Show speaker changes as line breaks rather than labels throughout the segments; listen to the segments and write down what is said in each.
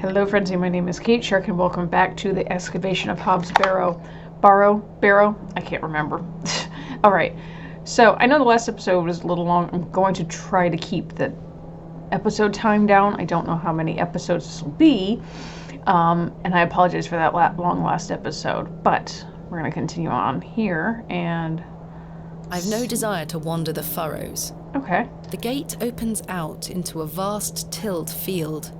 Hello friends, my name is Kate Shark and welcome back to the Excavation of Hob's Barrow? I can't remember. Alright, so I know the last episode was a little long. I'm going to try to keep the episode time down. I don't know how many episodes this will be, and I apologize for that long last episode, but we're going to continue on here, and...
I've no desire to wander the furrows.
Okay.
The gate opens out into a vast tilled field.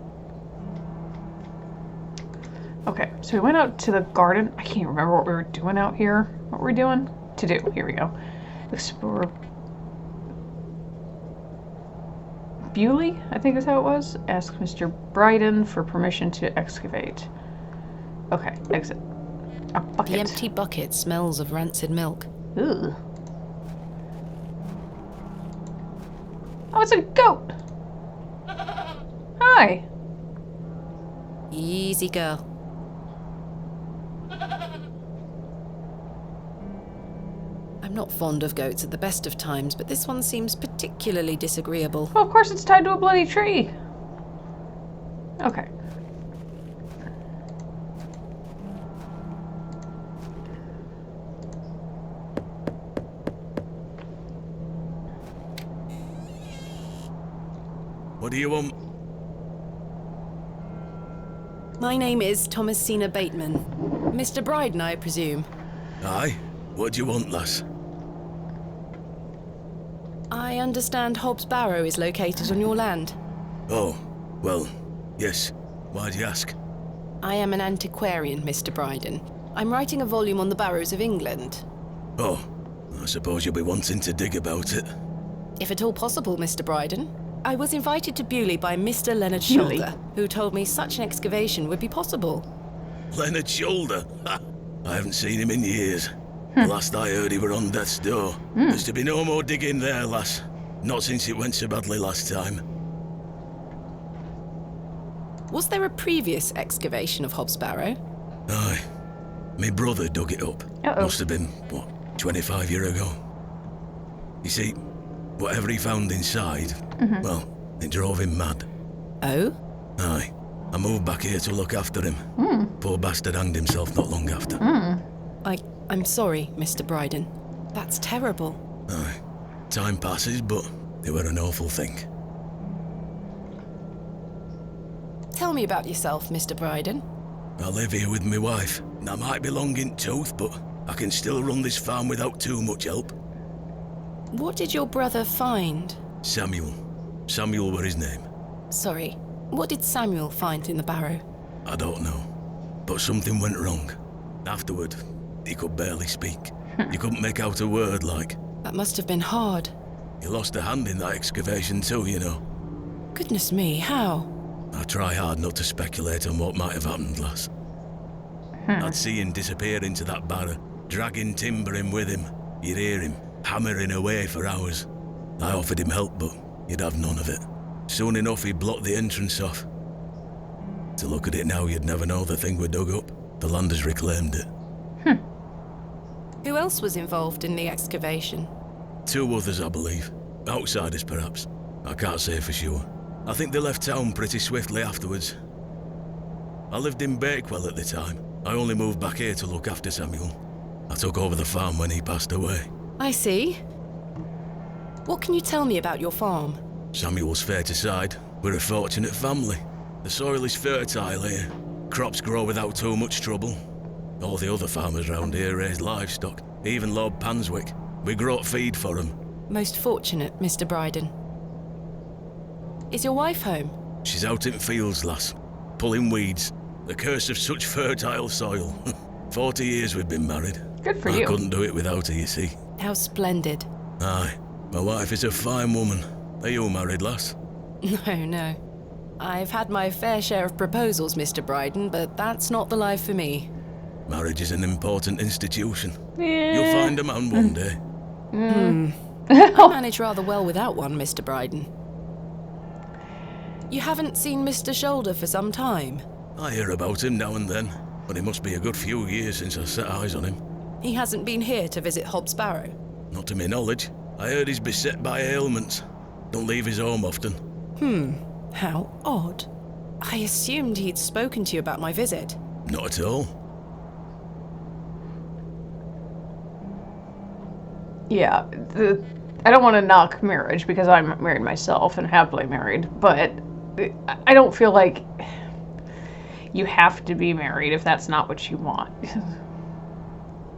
Okay, so we went out to the garden. I can't remember what we were doing out here. What were we doing? To do. Here we go. Explore. Bewley, I think is how it was. Ask Mr. Bryden for permission to excavate. Okay, exit. A bucket.
The empty bucket smells of rancid milk.
Ugh. Oh, it's a goat! Hi!
Easy girl. I'm not fond of goats at the best of times, but this one seems particularly disagreeable.
Well, of course it's tied to a bloody tree. Okay.
What do you want?
My name is Thomasina Bateman. Mr. Bryden, I presume.
Aye? What do you want, lass?
I understand Hobbs Barrow is located on your land.
Oh, well, yes. Why'd you ask?
I am an antiquarian, Mr. Bryden. I'm writing a volume on the Barrows of England.
Oh, I suppose you'll be wanting to dig about it.
If at all possible, Mr. Bryden. I was invited to Bewley by Mr. Leonard
Bewley?
Shoulder, who told me such an excavation would be possible.
Leonard Shoulder? Ha! I haven't seen him in years. The last I heard he were on death's door. There's to be no more digging there, lass. Not since it went so badly last time.
Was there a previous excavation of Hobbs Barrow?
Aye. Me brother dug it up.
Uh-oh.
Must have been, 25 years ago. You see, whatever he found inside, well, it drove him mad.
Oh?
Aye. I moved back here to look after him. Poor bastard hanged himself not long after.
I'm sorry, Mr. Bryden. That's terrible.
Aye. Time passes, but it were an awful thing.
Tell me about yourself, Mr. Bryden.
I live here with my wife, and I might be long in tooth, but I can still run this farm without too much help.
What did your brother find?
Samuel. Samuel were his name.
Sorry, what did Samuel find in the barrow?
I don't know, but something went wrong. Afterward, he could barely speak. You couldn't make out a word, like.
That must have been hard.
He lost a hand in that excavation too, you know.
Goodness me, how?
I try hard not to speculate on what might have happened, lass. I'd see him disappear into that barrow, dragging timber in with him. You'd hear him hammering away for hours. I offered him help, but he'd have none of it. Soon enough, he blocked the entrance off. To look at it now, you'd never know the thing we dug up. The land has reclaimed it.
Who else was involved in the excavation?
2 others, I believe. Outsiders, perhaps. I can't say for sure. I think they left town pretty swiftly afterwards. I lived in Bakewell at the time. I only moved back here to look after Samuel. I took over the farm when he passed away.
I see. What can you tell me about your farm?
Samuel's fair to side. We're a fortunate family. The soil is fertile here. Crops grow without too much trouble. All the other farmers round here raise livestock. Even Lord Panswick. We grow feed for him.
Most fortunate, Mr. Bryden. Is your wife home?
She's out in fields, lass. Pulling weeds. The curse of such fertile soil. 40 years we've been married.
Good for
I
you.
couldn't do it without her, you see.
How splendid.
Aye. My wife is a fine woman. Are you married, lass?
No. I've had my fair share of proposals, Mr. Bryden, but that's not the life for me.
Marriage is an important institution.
Yeah.
You'll find a man one day.
I manage rather well without one, Mr. Bryden. You haven't seen Mr. Shoulder for some time?
I hear about him now and then, but it must be a good few years since I set eyes on him.
He hasn't been here to visit Hobbs Barrow?
Not to my knowledge. I heard he's beset by ailments. Don't leave his home often.
How odd. I assumed he'd spoken to you about my visit.
Not at all.
Yeah, I don't want to knock marriage because I'm married myself and happily married, but I don't feel like you have to be married if that's not what you want.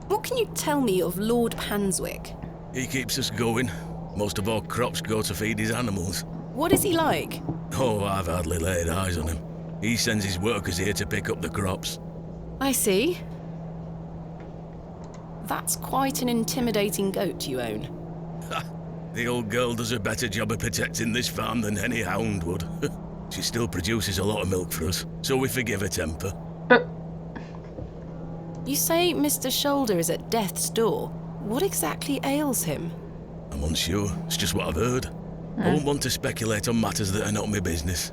What can you tell me of Lord Panswick?
He keeps us going. Most of our crops go to feed his animals.
What is he like?
Oh, I've hardly laid eyes on him. He sends his workers here to pick up the crops.
I see. That's quite an intimidating goat you own.
The old girl does a better job of protecting this farm than any hound would. She still produces a lot of milk for us, so we forgive her temper.
You say Mr. Shoulder is at death's door. What exactly ails him?
I'm unsure. It's just what I've heard. I won't want to speculate on matters that are not my business.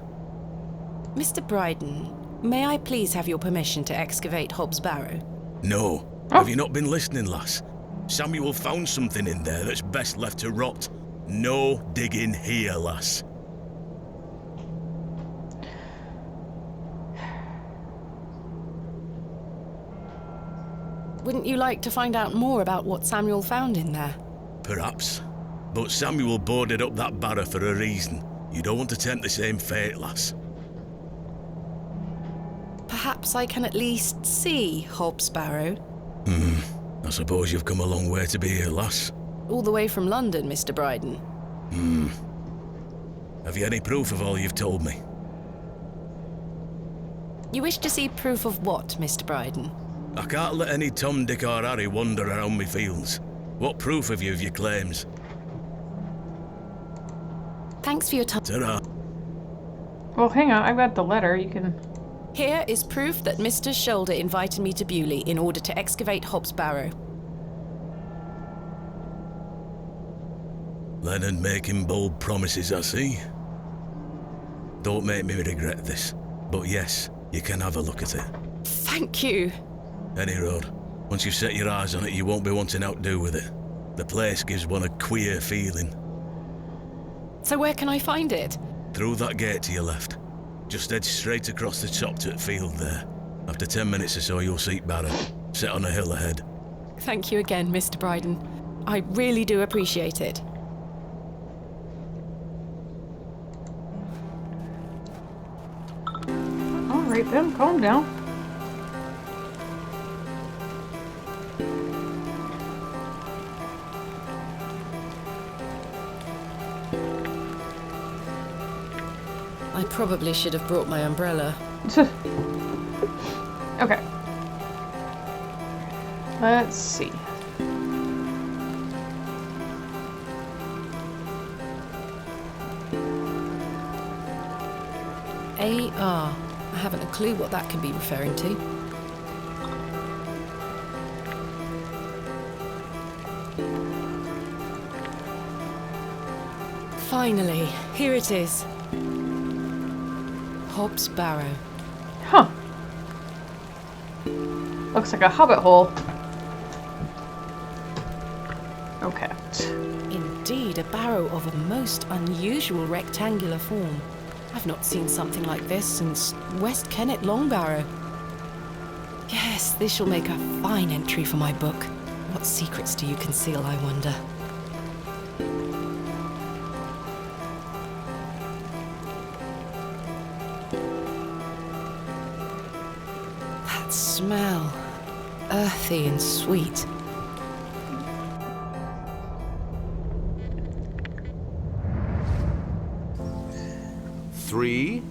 Mr. Bryden, may I please have your permission to excavate Hob's Barrow?
No. Have you not been listening, lass? Samuel found something in there that's best left to rot. No digging here, lass.
Wouldn't you like to find out more about what Samuel found in there?
Perhaps. But Samuel boarded up that barrow for a reason. You don't want to tempt the same fate, lass.
Perhaps I can at least see Hob's Barrow.
I suppose you've come a long way to be here, lass.
All the way from London, Mr. Bryden.
Have you any proof of all you've told me?
You wish to see proof of what, Mr. Bryden?
I can't let any Tom, Dick or Harry wander around me fields. What proof have you of your claims?
Thanks for your time.
Ta-ra.
Well, hang on, I've got the letter. You can...
Here is proof that Mr. Shoulder invited me to Bewley in order to excavate Hob's Barrow.
Leonard making bold promises, I see. Don't make me regret this. But yes, you can have a look at it.
Thank you.
Any road. Once you've set your eyes on it, you won't be wanting out to do with it. The place gives one a queer feeling.
So where can I find it?
Through that gate to your left. Just head straight across the top to the field there. After 10 minutes or so, you'll see Barrow, set on a hill ahead.
Thank you again, Mr. Bryden. I really do appreciate it.
All right then, calm down.
I probably should have brought my umbrella.
Okay. Let's see.
AR. I haven't a clue what that could be referring to. Finally, here it is. Hob's Barrow.
Huh. Looks like a hobbit hole. Okay.
Indeed, a barrow of a most unusual rectangular form. I've not seen something like this since West Kennet Long Barrow. Yes, this shall make a fine entry for my book. What secrets do you conceal, I wonder? That smell. Earthy and sweet.
Three,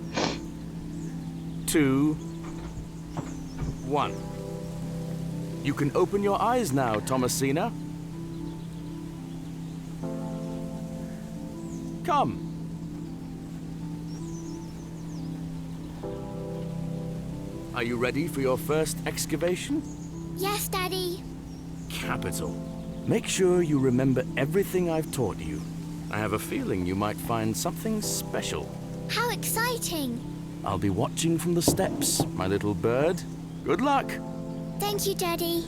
2, 1. You can open your eyes now, Thomasina. Come. Are you ready for your first excavation?
Yes, Daddy.
Capital. Make sure you remember everything I've taught you. I have a feeling you might find something special.
How exciting.
I'll be watching from the steps, my little bird. Good luck.
Thank you, Daddy.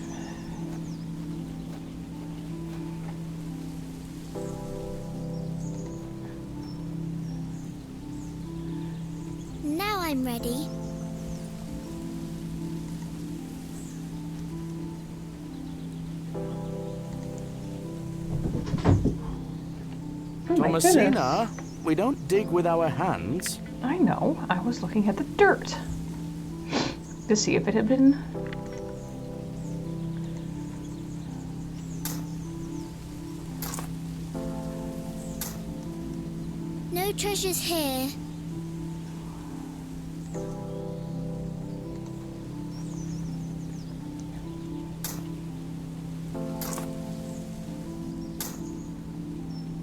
Now I'm ready.
Oh my goodness.
Thomasina, we don't dig with our hands.
I know. I was looking at the dirt to see if it had been.
No treasures here.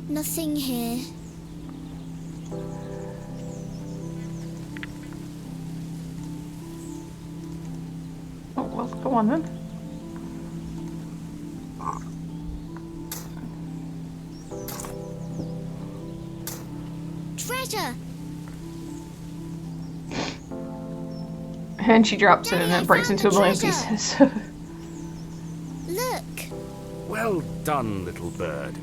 Nothing here.
Oh, well, go on then.
Treasure!
And she drops it and
Daddy,
it breaks
I
into a
found
million
the treasure.
pieces.
Look!
Well done, little bird.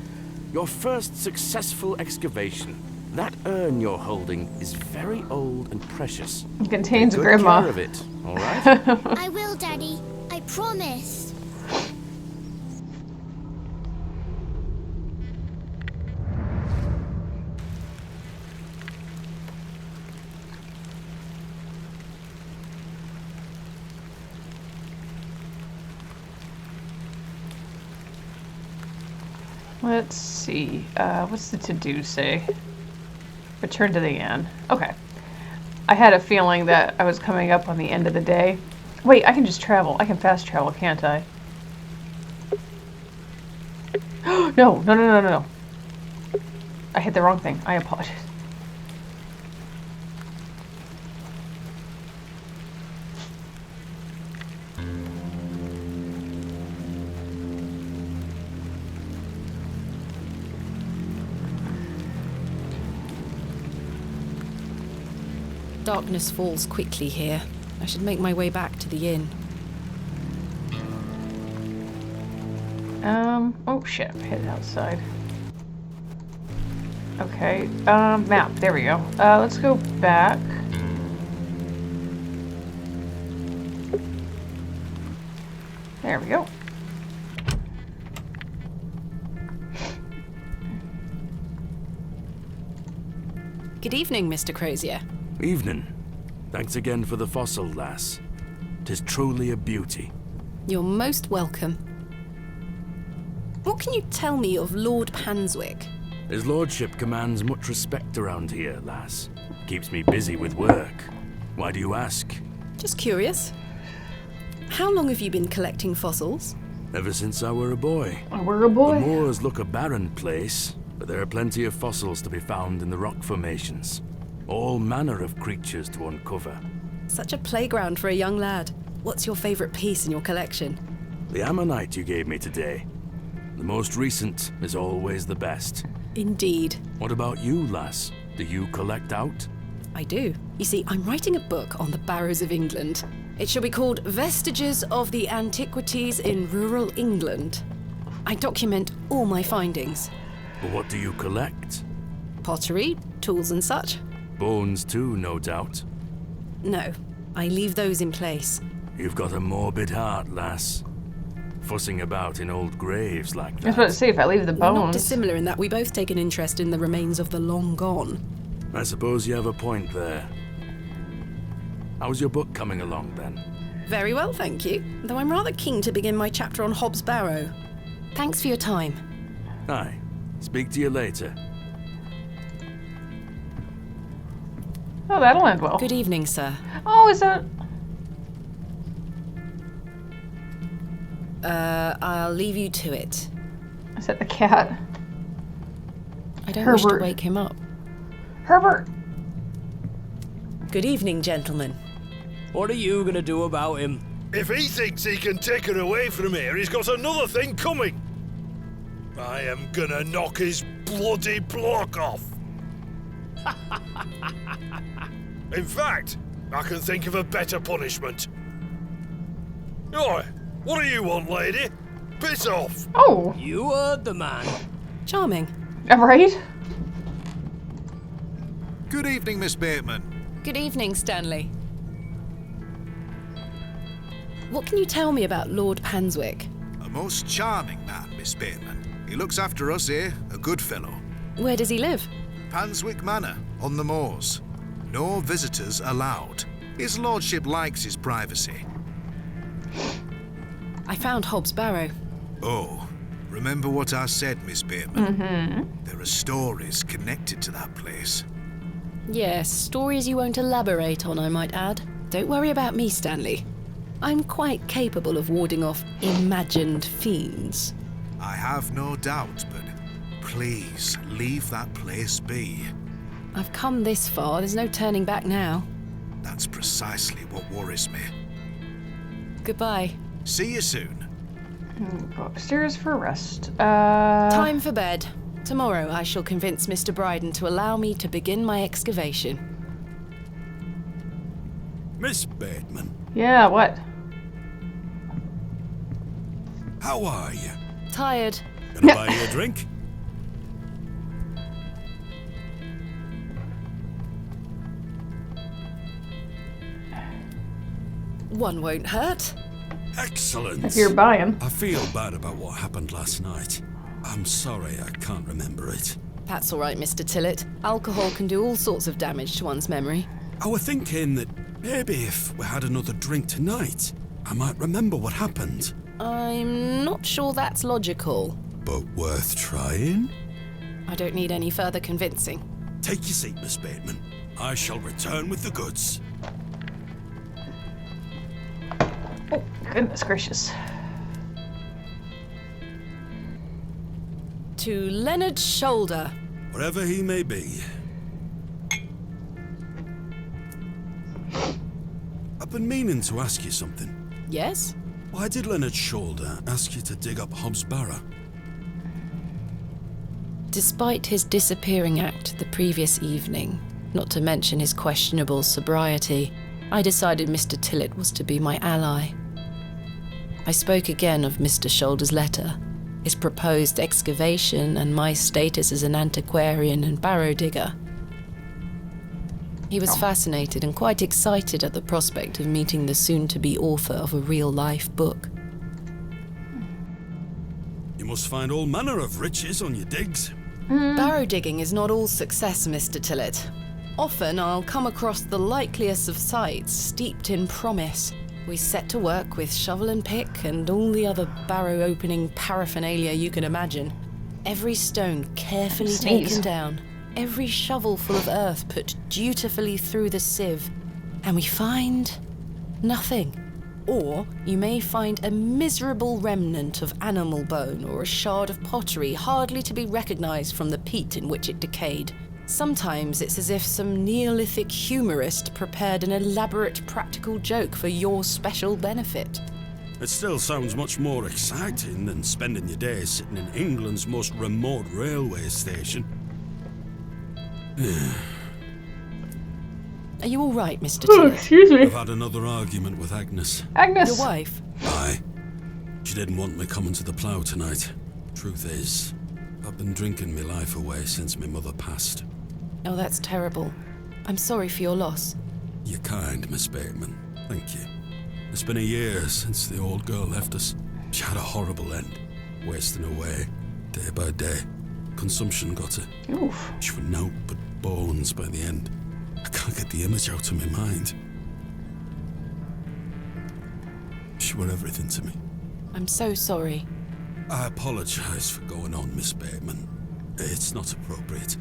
Your first successful excavation. That urn you're holding is very old and precious.
It contains
Take good
grandma.
care of it, all right?
I will, Daddy. I promise.
Let's see. What's the to-do say? Return to the inn. Okay. I had a feeling that I was coming up on the end of the day. Wait, I can just travel. I can fast travel, can't I? No, no, no, no, no, no. I hit the wrong thing. I apologize.
Darkness falls quickly here. I should make my way back to the inn.
Oh shit, I'm headed outside. Okay, map, there we go. Let's go back. There we go.
Good evening, Mr. Crozier.
Evening. Thanks again for the fossil, lass. 'Tis truly a beauty.
You're most welcome. What can you tell me of Lord Panswick?
His lordship commands much respect around here, lass. Keeps me busy with work. Why do you ask?
Just curious. How long have you been collecting fossils?
Ever since I were a boy.
We're a boy.
The moors look a barren place, but there are plenty of fossils to be found in the rock formations. All manner of creatures to uncover.
Such a playground for a young lad. What's your favourite piece in your collection?
The ammonite you gave me today. The most recent is always the best.
Indeed.
What about you, lass? Do you collect out?
I do. You see, I'm writing a book on the Barrows of England. It shall be called Vestiges of the Antiquities in Rural England. I document all my findings.
But what do you collect?
Pottery, tools and such.
Bones too, no doubt.
No, I leave those in place.
You've got a morbid heart, lass. Fussing about in old graves like
I was about to
that.
say, if I leave the
We're not
bones.
dissimilar in that we both take an interest in the remains of the long gone.
I suppose you have a point there. How's your book coming along, then?
Very well, thank you. Though I'm rather keen to begin my chapter on Hobbs Barrow. Thanks for your time.
Aye. Speak to you later.
Oh, that'll end well.
Good evening, sir.
Oh, is that...
I'll leave you to it.
Is that the cat?
I don't wish to
Herbert.
wake him up.
Herbert!
Good evening, gentlemen.
What are you gonna do about him?
If he thinks he can take her away from here, he's got another thing coming. I am gonna knock his bloody block off. In fact, I can think of a better punishment. Oi, what do you want, lady? Piss off.
Oh,
You heard the man.
Charming.
right?
Good evening, Miss Bateman.
Good evening, Stanley. What can you tell me about Lord Panswick?
A most charming man, Miss Bateman. He looks after us here, a good fellow.
Where does he live?
Panswick Manor, on the moors. No visitors allowed. His lordship likes his privacy.
I found Hobbs Barrow.
Oh, remember what I said, Miss Bateman? There are stories connected to that place.
Yes, stories you won't elaborate on, I might add. Don't worry about me, Stanley. I'm quite capable of warding off imagined fiends.
I have no doubt, but please leave that place be.
I've come this far, there's no turning back now.
That's precisely what worries me.
Goodbye.
See you soon.
Go upstairs for a rest.
Time for bed. Tomorrow I shall convince Mr. Bryden to allow me to begin my excavation.
Miss Bateman,
Yeah, what?
how are you?
Tired.
Gonna buy you a drink?
One won't hurt.
Excellent.
If you're buying.
I feel bad about what happened last night. I'm sorry I can't remember it.
That's all right, Mr. Tillett. Alcohol can do all sorts of damage to one's memory.
I was thinking that maybe if we had another drink tonight, I might remember what happened.
I'm not sure that's logical.
But worth trying?
I don't need any further convincing.
Take your seat, Miss Bateman. I shall return with the goods.
Oh, goodness gracious.
To Leonard's shoulder.
Wherever he may be. I've been meaning to ask you something.
Yes?
Why did Leonard Shoulder ask you to dig up Hobbs Barrow?
Despite his disappearing act the previous evening, not to mention his questionable sobriety, I decided Mr. Tillett was to be my ally. I spoke again of Mr. Shoulder's letter, his proposed excavation, and my status as an antiquarian and barrow digger. He was fascinated and quite excited at the prospect of meeting the soon-to-be author of a real-life book.
You must find all manner of riches on your digs.
Barrow digging is not all success, Mr. Tillett. Often I'll come across the likeliest of sites steeped in promise. We set to work with shovel and pick and all the other barrow opening paraphernalia you can imagine. Every stone carefully
Sneeze.
taken down, every shovel full of earth put dutifully through the sieve, and we find nothing. Or you may find a miserable remnant of animal bone or a shard of pottery hardly to be recognized from the peat in which it decayed. Sometimes it's as if some Neolithic humorist prepared an elaborate practical joke for your special benefit.
It still sounds much more exciting than spending your days sitting in England's most remote railway station.
Are you all right, Mr. Tillett?
Excuse me.
I've had another argument with Agnes.
Agnes.
Your wife?
Aye. She didn't want me coming to the plough tonight. Truth is, I've been drinking my life away since my mother passed.
Oh, that's terrible. I'm sorry for your loss.
You're kind, Miss Bateman. Thank you. It's been a year since the old girl left us. She had a horrible end, wasting away, day by day. Consumption got her.
Oof.
She was naught but bones by the end. I can't get the image out of my mind. She were everything to me.
I'm so sorry.
I apologise for going on, Miss Bateman. It's not appropriate.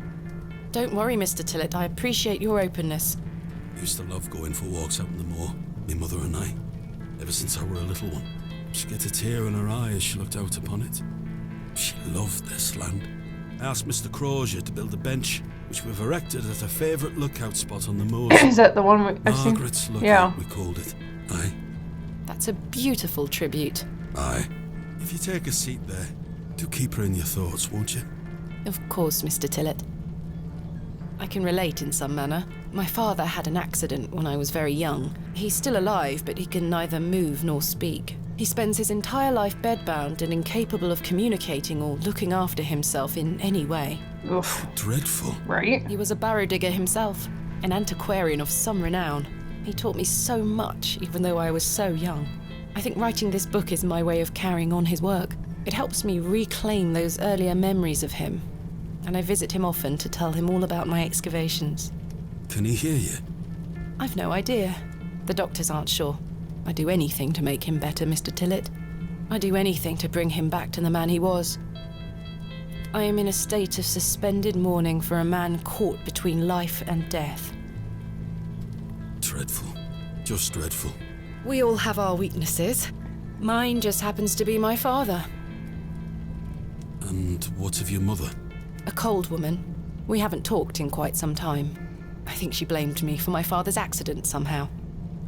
Don't worry, Mr. Tillett. I appreciate your openness.
I used to love going for walks out in the moor, my mother and I, ever since I were a little one. She'd get a tear in her eye as she looked out upon it. She loved this land. I asked Mr. Crozier to build a bench, which we've erected at a favourite lookout spot on the moors.
Is that the one I've seen?
Margaret's Lookout,
Yeah.
we called it. Aye.
That's a beautiful tribute.
Aye. If you take a seat there, do keep her in your thoughts, won't you?
Of course, Mr. Tillett. I can relate in some manner. My father had an accident when I was very young. He's still alive, but he can neither move nor speak. He spends his entire life bedbound and incapable of communicating or looking after himself in any way.
Oof.
Dreadful.
Right?
He was a barrow digger himself. an antiquarian of some renown. He taught me so much, even though I was so young. I think writing this book is my way of carrying on his work. It helps me reclaim those earlier memories of him, and I visit him often to tell him all about my excavations.
Can he hear you?
I've no idea. The doctors aren't sure. I'd do anything to make him better, Mr. Tillett. I'd do anything to bring him back to the man he was. I am in a state of suspended mourning for a man caught between life and death.
Dreadful. Just dreadful.
We all have our weaknesses. Mine just happens to be my father.
And what of your mother?
A cold woman. We haven't talked in quite some time. I think she blamed me for my father's accident somehow.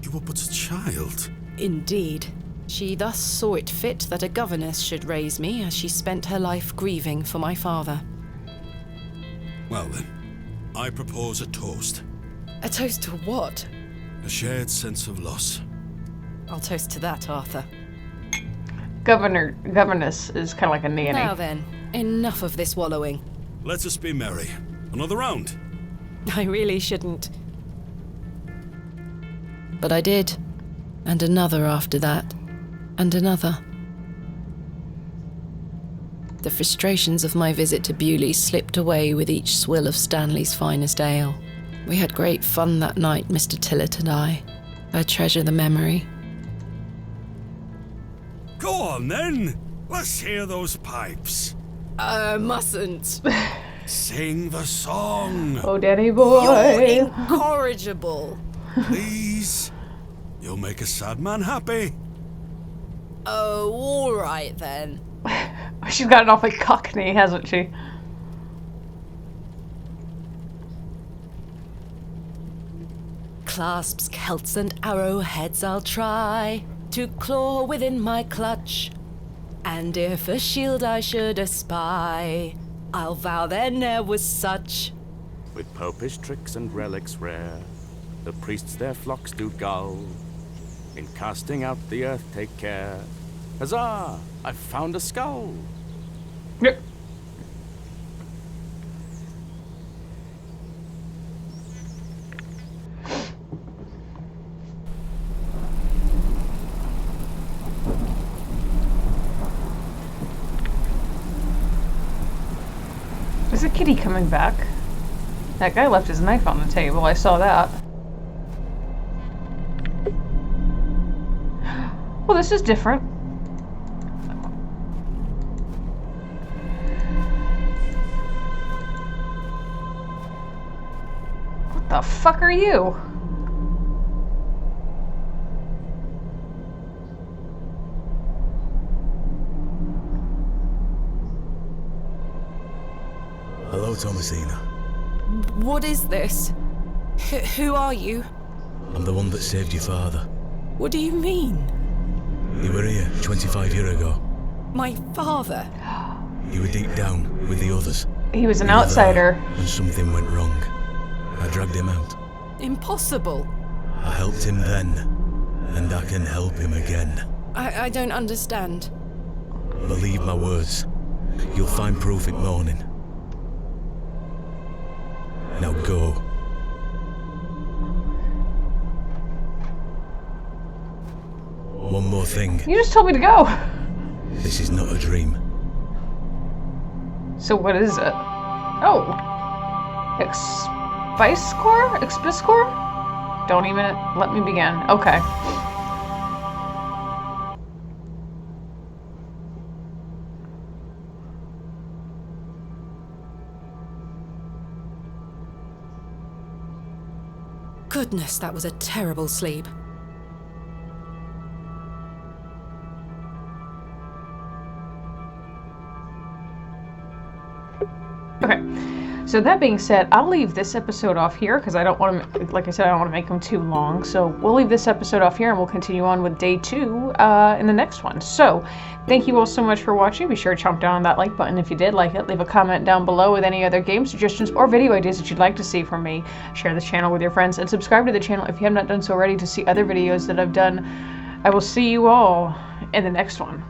You were but a child.
Indeed. She thus saw it fit that a governess should raise me as she spent her life grieving for my father.
Well then, I propose a toast.
A toast to what?
A shared sense of loss.
I'll toast to that, Arthur.
Governess is kind of like a nanny.
Now then, enough of this wallowing.
Let us be merry. Another round.
I really shouldn't. But I did. And another after that. And another. The frustrations of my visit to Bewley slipped away with each swill of Stanley's finest ale. We had great fun that night, Mr. Tillett and I. I treasure the memory.
Go on then. Let's hear those pipes.
Mustn't.
Sing the song.
Oh, Daddy boy.
You're incorrigible.
Please. You'll make a sad man happy.
Oh, all right then.
She's got an awfully cockney, hasn't she?
Clasps, celts, and arrowheads I'll try to claw within my clutch. And if a shield I should espy, I'll vow there ne'er was such.
With popish tricks and relics rare, the priests their flocks do gull. In casting out the earth take care. Huzzah! I've found a skull.
Yep. Is the kitty coming back? That guy left his knife on the table. I saw that. Well, this is different. What the fuck are you?
Hello, Thomasina.
What is this? Who are you?
I'm the one that saved your father.
What do you mean?
You were here 25 years ago.
My father?
You were deep down with the others.
He was an
We were
outsider.
there, and something went wrong. I dragged him out.
Impossible.
I helped him then, and I can help him again.
I don't understand.
Believe my words. You'll find proof in morning. Now go. One more thing.
You just told me to go.
This is not a dream.
So what is it? Oh. Expiscore? Don't even let me begin. Okay.
Goodness, that was a terrible sleep.
Okay. So that being said, I'll leave this episode off here because I don't want to, like I said, I don't want to make them too long. So we'll leave this episode off here and we'll continue on with day 2 in the next one. So thank you all so much for watching. Be sure to chomp down on that like button if you did like it. Leave a comment down below with any other game suggestions or video ideas that you'd like to see from me. Share this channel with your friends and subscribe to the channel if you have not done so already to see other videos that I've done. I will see you all in the next one.